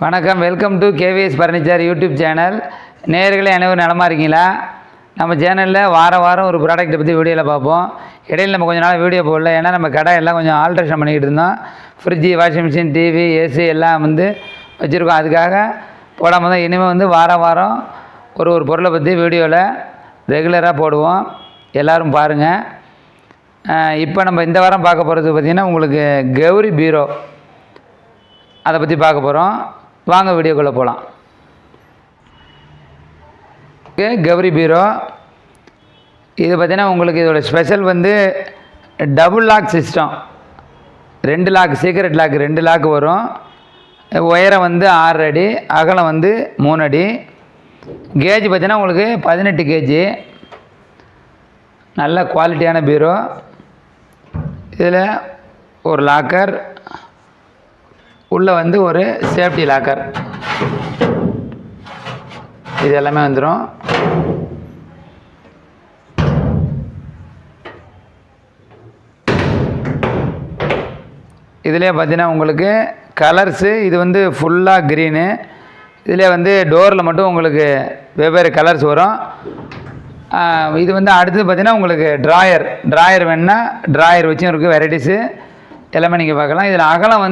வணக்கம், welcome to KVS furniture YouTube channel. நேயர்களே அனைவரும் நலமாக இருக்கீங்களா? நம்ம சேனலில் வாரம் ஒரு ப்ராடக்ட்டை பற்றி வீடியோவில் பார்ப்போம். இடையில் நம்ம கொஞ்சம் நாள் வீடியோ போடல, ஏன்னா நம்ம கடை எல்லாம் கொஞ்சம் ஆல்ட்ரேஷன் பண்ணிக்கிட்டு இருந்தோம். Fridge, washing machine, TV, AC எல்லாம் வச்சுருக்கோம். அதுக்காக போடாமல் தான் இனிமேல் வாரம் ஒரு பொருளை பற்றி வீடியோவில் ரெகுலராக போடுவோம். எல்லோரும் பாருங்கள். இப்போ நம்ம இந்த வாரம் பார்க்க போகிறது பார்த்திங்கன்னா உங்களுக்கு கௌரி பீரோ, அதை பற்றி பார்க்க போகிறோம். வாங்க வீடியோக்குள்ளே போகலாம். கௌரி பீரோ இது பார்த்திங்கன்னா உங்களுக்கு இதோட special double lock system. 2 lock, secret lock 2 lock வரும். உயரம் 6 அடி, அகலம் 3 அடி. கேஜ் பார்த்திங்கன்னா உங்களுக்கு 18 கேஜி. நல்ல குவாலிட்டியான பீரோ. இதில் ஒரு லாக்கர், உள்ளே ஒரு சேஃப்டி லாக்கர், இது எல்லாமே வந்துடும். இதிலே பார்த்தீங்கன்னா உங்களுக்கு கலர்ஸு, இது ஃபுல்லாக க்ரீனு. இதிலே டோரில் மட்டும் உங்களுக்கு வெவ்வேறு கலர்ஸ் வரும். இது அடுத்தது பார்த்திங்கன்னா உங்களுக்கு ட்ராயர் வேணுன்னா ட்ராயர் வச்சும் இருக்குது. வெரைட்டிஸு எல்லாமே நீங்கள் பார்க்கலாம். இதில் அகலம்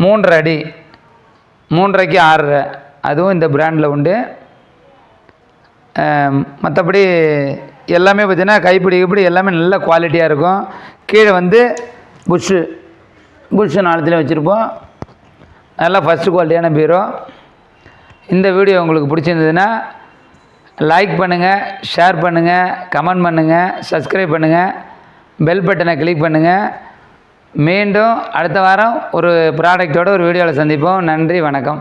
3.5 அடி, 3.5க்கு 6, அதுவும் இந்த பிராண்டில் உண்டு. மற்றபடி எல்லாமே பார்த்திங்கன்னா கைப்பிடி எல்லாமே நல்ல குவாலிட்டியாக இருக்கும். கீழே புஷ்ஷு 4 வச்சுருப்போம். நல்லா ஃபஸ்ட்டு குவாலிட்டியான பீரோ. இந்த வீடியோ உங்களுக்கு பிடிச்சிருந்ததுன்னா லைக் பண்ணுங்கள், ஷேர் பண்ணுங்கள், கமெண்ட் பண்ணுங்கள், சப்ஸ்கிரைப் பண்ணுங்கள், பெல் பட்டனை கிளிக் பண்ணுங்கள். மீண்டும் அடுத்த வாரம் ஒரு ப்ராடக்டோட ஒரு வீடியோவில் சந்திப்போம். நன்றி, வணக்கம்.